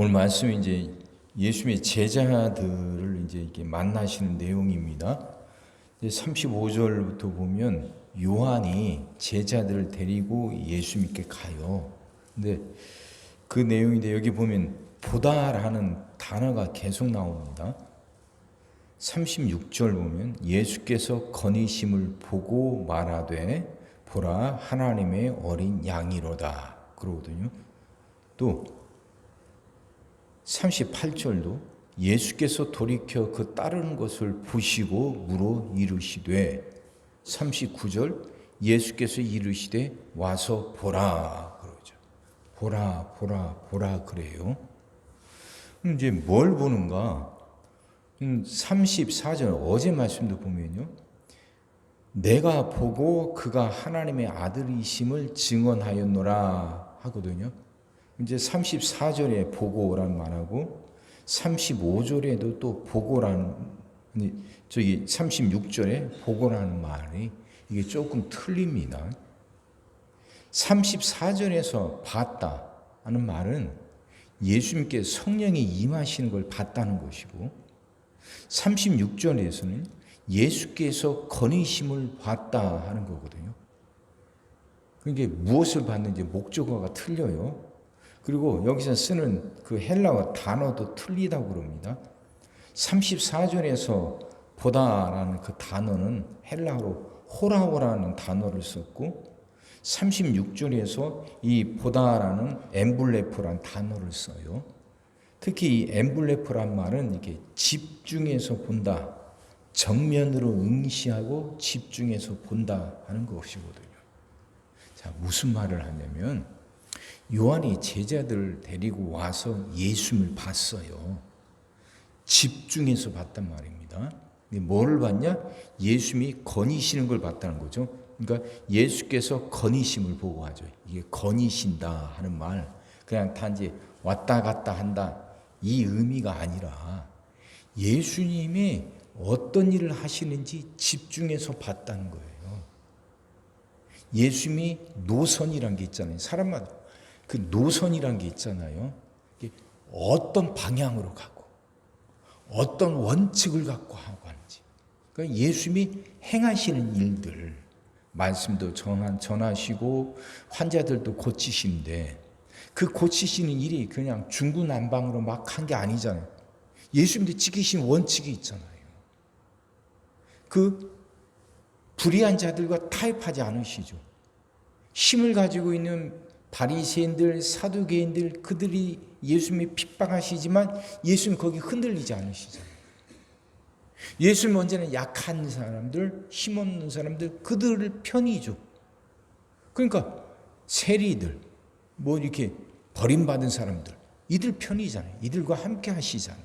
오늘 말씀이 이제 예수님의 제자들을 이제 이렇게 만나시는 내용입니다. 35절부터 보면 요한이 제자들을 데리고 예수님께 가요. 근데 그 내용인데 여기 보면 보다라는 단어가 계속 나옵니다. 36절 보면 예수께서 거니심을 보고 말하되 보라 하나님의 어린 양이로다 그러거든요. 또 38절도 예수께서 돌이켜 그 따르는 것을 보시고 물어 이르시되 39절 예수께서 이르시되 와서 보라 그러죠. 보라 보라 보라 그래요. 이제 뭘 보는가? 34절 어제 말씀도 보면요. 내가 보고 그가 하나님의 아들이심을 증언하였노라 하거든요. 이제 34절에 보고라는 말하고 35절에도 또 보고라는 36절에 보고라는 말이 이게 조금 틀립니다. 34절에서 봤다 하는 말은 예수님께 성령이 임하시는 걸 봤다는 것이고 36절에서는 예수께서 거니심을 봤다 하는 거거든요. 그러니까 무엇을 봤는지 목적어가 틀려요. 그리고 여기서 쓰는 그 헬라어 단어도 틀리다고 그럽니다. 34절에서 보다라는 그 단어는 헬라어로 호라오라는 단어를 썼고 36절에서 이 보다라는 엠블레프라는 단어를 써요. 특히 이 엠블레프란 말은 이렇게 집중해서 본다, 정면으로 응시하고 집중해서 본다 하는 것이거든요. 자, 무슨 말을 하냐면 요한이 제자들을 데리고 와서 예수님을 봤어요. 집중해서 봤단 말입니다. 뭐를 봤냐? 예수님이 거니시는 걸 봤다는 거죠. 그러니까 예수께서 거니심을 보고 하죠. 이게 거니신다 하는 말, 그냥 단지 왔다 갔다 한다 이 의미가 아니라 예수님이 어떤 일을 하시는지 집중해서 봤다는 거예요. 예수님이 노선이란 게 있잖아요. 사람마다 그 노선이란 게 있잖아요. 어떤 방향으로 가고 어떤 원칙을 갖고 하고 하는지. 그러니까 예수님이 행하시는 일들, 말씀도 전하시고 환자들도 고치시는데 그 고치시는 일이 그냥 중구난방으로 막 한 게 아니잖아요. 예수님도 지키신 원칙이 있잖아요. 그 불의한 자들과 타협하지 않으시죠. 힘을 가지고 있는 바리새인들, 사두개인들 그들이 예수님이 핍박하시지만 예수님 거기 흔들리지 않으시잖아요. 예수님 언제나 약한 사람들, 힘없는 사람들 그들을 편이죠. 그러니까 세리들, 뭐 이렇게 버림받은 사람들 이들 편이잖아요. 이들과 함께 하시잖아요.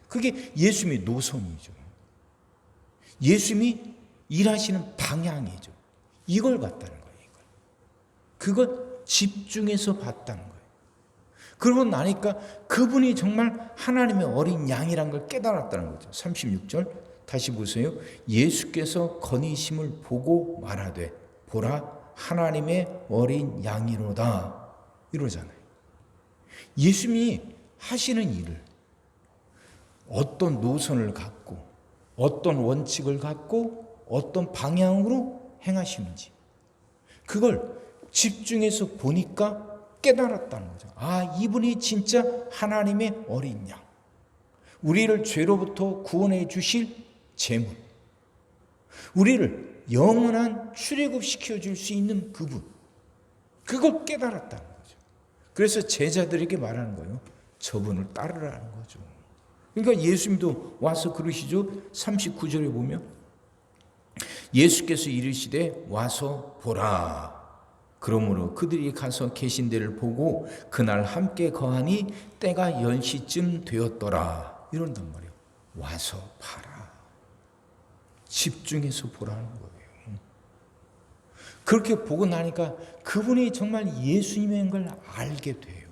그게 예수님의 노선이죠. 예수님이 일하시는 방향이죠. 이걸 봤다는 거예요. 그걸 집중해서 봤다는 거예요. 그러고 나니까 그분이 정말 하나님의 어린 양이란 걸 깨달았다는 거죠. 36절 다시 보세요. 예수께서 거니심을 보고 말하되 보라 하나님의 어린 양이로다 이러잖아요. 예수님이 하시는 일을 어떤 노선을 갖고 어떤 원칙을 갖고 어떤 방향으로 행하시는지 그걸 집중해서 보니까 깨달았다는 거죠. 아, 이분이 진짜 하나님의 어린 양. 우리를 죄로부터 구원해 주실 제물. 우리를 영원한 출애굽시켜 줄 수 있는 그분. 그걸 깨달았다는 거죠. 그래서 제자들에게 말하는 거예요. 저분을 따르라는 거죠. 그러니까 예수님도 와서 그러시죠. 39절에 보면 예수께서 이르시되 와서 보라. 그러므로 그들이 가서 계신 데를 보고 그날 함께 거하니 때가 10시쯤 되었더라. 이런단 말이에요. 와서 봐라. 집중해서 보라는 거예요. 그렇게 보고 나니까 그분이 정말 예수님인 걸 알게 돼요.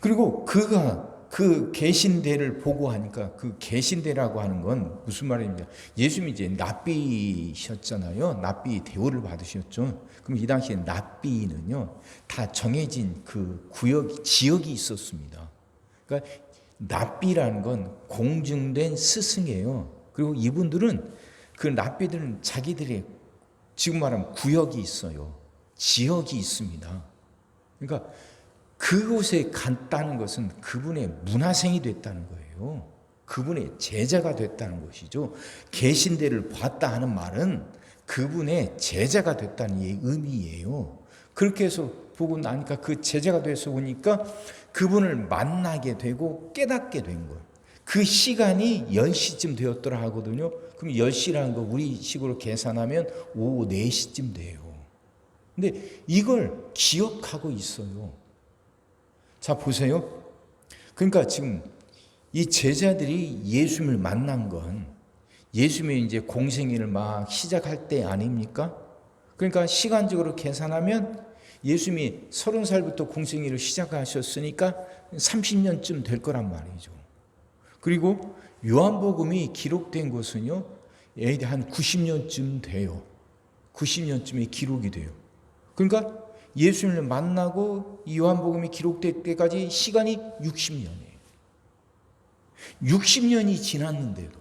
그리고 그가 그 계신대를 보고 하니까 그 계신대라고 하는 건 무슨 말입니까? 예수님이 이제 납비셨잖아요. 납비 대우를 받으셨죠. 그럼 이 당시에 납비는요, 다 정해진 그 구역, 지역이 있었습니다. 그러니까 납비라는 건 공증된 스승이에요. 그리고 이분들은 그 납비들은 자기들의 지금 말하면 구역이 있어요. 지역이 있습니다. 그러니까 그곳에 갔다는 것은 그분의 문화생이 됐다는 거예요. 그분의 제자가 됐다는 것이죠. 계신대를 봤다 하는 말은 그분의 제자가 됐다는 의미예요. 그렇게 해서 보고 나니까 그 제자가 돼서 보니까 그분을 만나게 되고 깨닫게 된 거예요. 그 시간이 10시쯤 되었더라 하거든요. 그럼 10시라는 거 우리식으로 계산하면 오후 4시쯤 돼요. 근데 이걸 기억하고 있어요. 자, 보세요. 그러니까 지금 이 제자들이 예수님을 만난 건 예수님이 이제 공생애를 막 시작할 때 아닙니까? 그러니까 시간적으로 계산하면 예수님이 30살부터 공생애를 시작하셨으니까 30년쯤 될 거란 말이죠. 그리고 요한복음이 기록된 것은요, 한 90년쯤 돼요. 90년쯤에 기록이 돼요. 그러니까 예수님을 만나고 요한복음이 기록될 때까지 시간이 60년이에요. 60년이 지났는데도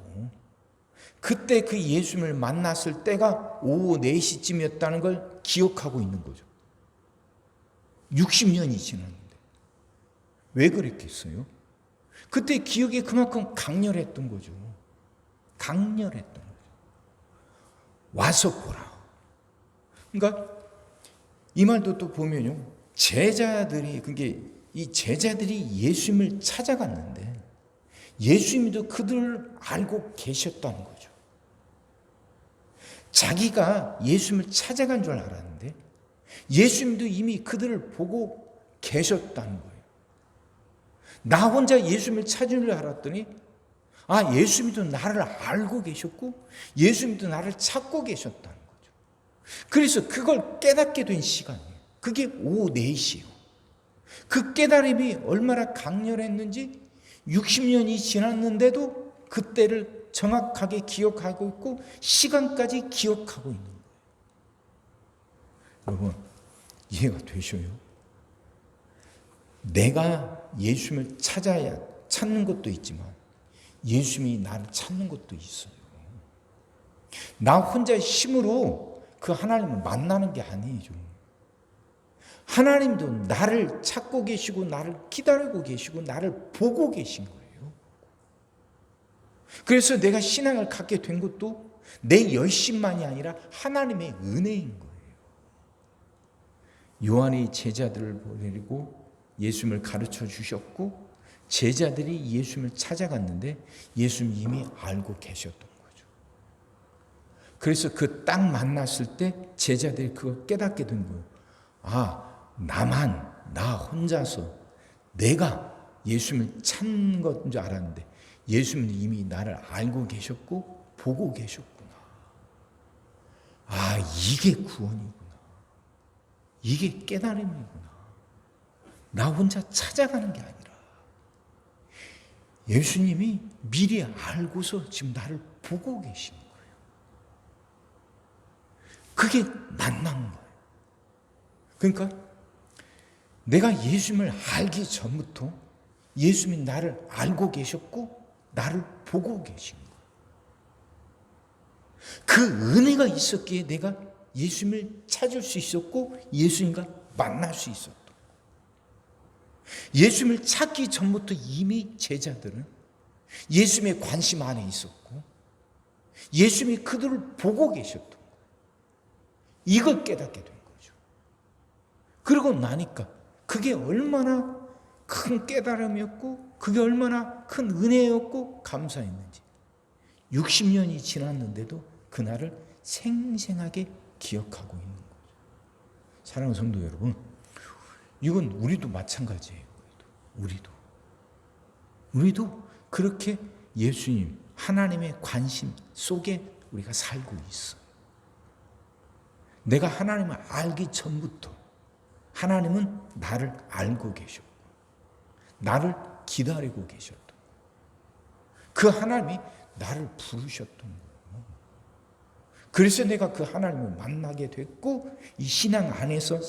그때 그 예수님을 만났을 때가 오후 4시쯤이었다는 걸 기억하고 있는 거죠. 60년이 지났는데. 왜 그랬겠어요? 그때 기억이 그만큼 강렬했던 거죠. 강렬했던 거죠. 와서 보라. 그러니까 이 말도 또 보면요. 제자들이, 그게 이 제자들이 예수님을 찾아갔는데 예수님도 그들을 알고 계셨다는 거죠. 자기가 예수님을 찾아간 줄 알았는데 예수님도 이미 그들을 보고 계셨다는 거예요. 나 혼자 예수님을 찾은 줄 알았더니 예수님도 나를 알고 계셨고 예수님도 나를 찾고 계셨다는 거죠. 그래서 그걸 깨닫게 된 시간이에요. 그게 오후 4시예요. 그 깨달음이 얼마나 강렬했는지 60년이 지났는데도 그때를 정확하게 기억하고 있고 시간까지 기억하고 있는 거예요. 여러분, 이해가 되셔요? 내가 예수님을 찾는 것도 있지만 예수님이 나를 찾는 것도 있어요. 나 혼자의 힘으로 그 하나님을 만나는 게 아니죠. 하나님도 나를 찾고 계시고 나를 기다리고 계시고 나를 보고 계신 거예요. 그래서 내가 신앙을 갖게 된 것도 내 열심만이 아니라 하나님의 은혜인 거예요. 요한이 제자들을 보내고 예수님을 가르쳐 주셨고 제자들이 예수님을 찾아갔는데 예수님 이미 알고 계셨던 거죠. 그래서 그 딱 만났을 때 제자들이 그걸 깨닫게 된 거예요. 나 혼자서 내가 예수님을 찾는 것인 줄 알았는데 예수님은 이미 나를 알고 계셨고 보고 계셨구나. 이게 구원이구나. 이게 깨달음이구나. 나 혼자 찾아가는 게 아니라 예수님이 미리 알고서 지금 나를 보고 계신 거예요. 그게 만난 거예요. 그러니까 내가 예수님을 알기 전부터 예수님이 나를 알고 계셨고 나를 보고 계신 거예요. 그 은혜가 있었기에 내가 예수님을 찾을 수 있었고 예수님과 만날 수 있었던 거예요. 예수님을 찾기 전부터 이미 제자들은 예수님의 관심 안에 있었고 예수님이 그들을 보고 계셨던 거예요. 이걸 깨닫게 된 거죠. 그러고 나니까 그게 얼마나 큰 깨달음이었고 그게 얼마나 큰 은혜였고 감사했는지 60년이 지났는데도 그날을 생생하게 기억하고 있는 거죠. 사랑하는 성도 여러분, 이건 우리도 마찬가지예요. 우리도 그렇게 예수님, 하나님의 관심 속에 우리가 살고 있어요. 내가 하나님을 알기 전부터 하나님은 나를 알고 계셨고 나를 기다리고 계셨던 거예요. 그 하나님이 나를 부르셨던 거예요. 그래서 내가 그 하나님을 만나게 됐고 이 신앙 안에서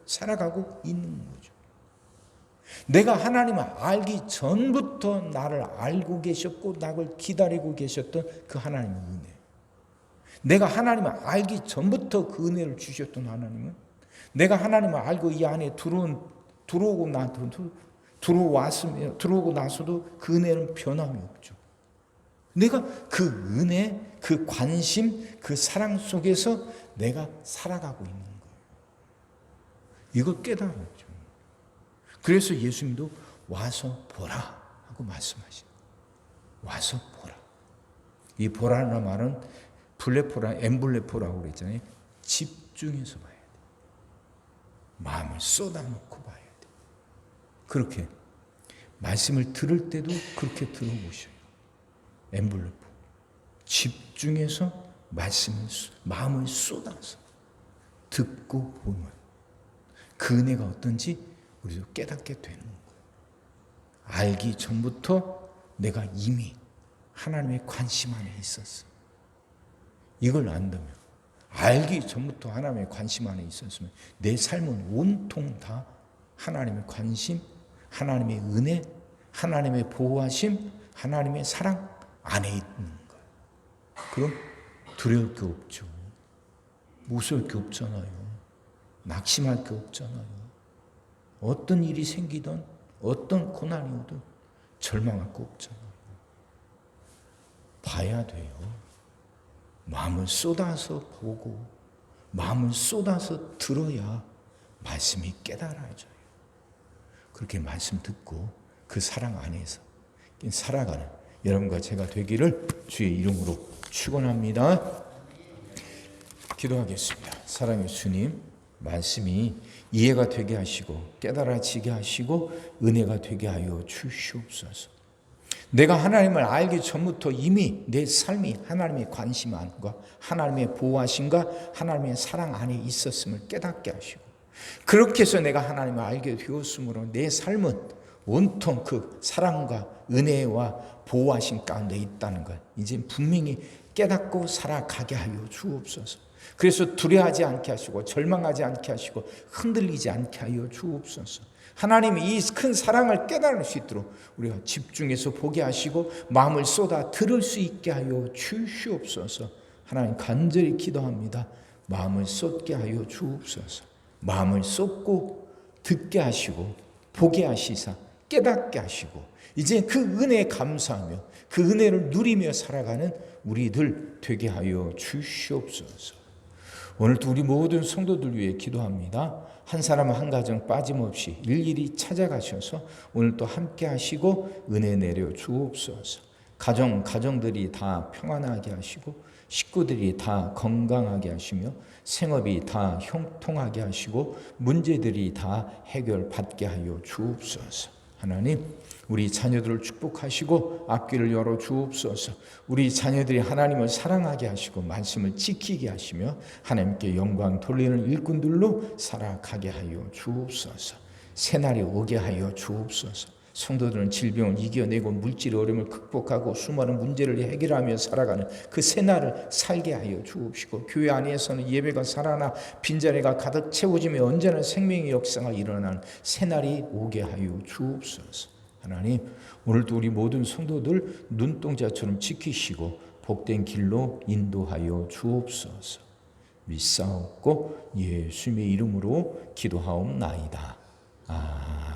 살아가고 있는 거죠. 내가 하나님을 알기 전부터 나를 알고 계셨고 나를 기다리고 계셨던 그 하나님의 은혜. 내가 하나님을 알기 전부터 그 은혜를 주셨던 하나님은 내가 하나님을 알고 이 안에 들어오고 나서도 그 은혜는 변함이 없죠. 내가 그 은혜, 그 관심, 그 사랑 속에서 내가 살아가고 있는 거예요. 이걸 깨달았죠. 그래서 예수님도 와서 보라 하고 말씀하시죠. 와서 보라. 이 보라는 말은 블레포라, 엠블레포라고 그랬잖아요. 집중해서 봐야 돼. 마음을 쏟아놓고 봐야 돼. 그렇게 말씀을 들을 때도 그렇게 들어보셔요. 엠블레포. 집중해서 마음을 쏟아서 듣고 보면 그 은혜가 어떤지 우리도 깨닫게 되는 거예요. 알기 전부터 내가 이미 하나님의 관심 안에 있었어. 이걸 안다면, 알기 전부터 하나님의 관심 안에 있었으면 내 삶은 온통 다 하나님의 관심, 하나님의 은혜, 하나님의 보호하심, 하나님의 사랑 안에 있는 거예요. 그럼 두려울 게 없죠. 무서울 게 없잖아요. 낙심할 게 없잖아요. 어떤 일이 생기든 어떤 고난이 오든 절망할 거 없잖아요. 봐야 돼요. 마음을 쏟아서 보고 마음을 쏟아서 들어야 말씀이 깨달아져요. 그렇게 말씀 듣고 그 사랑 안에서 살아가는 여러분과 제가 되기를 주의 이름으로 축원합니다. 기도하겠습니다. 사랑의 주님, 말씀이 이해가 되게 하시고 깨달아지게 하시고 은혜가 되게 하여 주시옵소서. 내가 하나님을 알기 전부터 이미 내 삶이 하나님의 관심 안과 하나님의 보호하심과 하나님의 사랑 안에 있었음을 깨닫게 하시고 그렇게 해서 내가 하나님을 알게 되었으므로 내 삶은 온통 그 사랑과 은혜와 보호하심 가운데 있다는 것 이제 분명히 깨닫고 살아가게 하여 주옵소서. 그래서 두려워하지 않게 하시고 절망하지 않게 하시고 흔들리지 않게 하여 주옵소서. 하나님이 이 큰 사랑을 깨달을 수 있도록 우리가 집중해서 보게 하시고 마음을 쏟아 들을 수 있게 하여 주시옵소서. 하나님 간절히 기도합니다. 마음을 쏟게 하여 주옵소서. 마음을 쏟고 듣게 하시고 보게 하시사 깨닫게 하시고 이제 그 은혜에 감사하며 그 은혜를 누리며 살아가는 우리들 되게 하여 주시옵소서. 오늘도 우리 모든 성도들 위해 기도합니다. 한 사람 한 가정 빠짐없이 일일이 찾아가셔서 오늘 또 함께 하시고 은혜 내려 주옵소서. 가정들이 다 평안하게 하시고 식구들이 다 건강하게 하시며 생업이 다 형통하게 하시고 문제들이 다 해결받게 하여 주옵소서. 하나님, 우리 자녀들을 축복하시고 앞길을 열어 주옵소서. 우리 자녀들이 하나님을 사랑하게 하시고 말씀을 지키게 하시며 하나님께 영광 돌리는 일꾼들로 살아가게 하여 주옵소서. 새날이 오게 하여 주옵소서. 성도들은 질병을 이겨내고 물질의 어려움을 극복하고 수많은 문제를 해결하며 살아가는 그 새날을 살게 하여 주옵시고 교회 안에서는 예배가 살아나 빈자리가 가득 채워지며 언제나 생명의 역사가 일어나는 새날이 오게 하여 주옵소서. 하나님, 오늘도 우리 모든 성도들 눈동자처럼 지키시고 복된 길로 인도하여 주옵소서. 믿사옵고 예수님의 이름으로 기도하옵나이다. 아멘.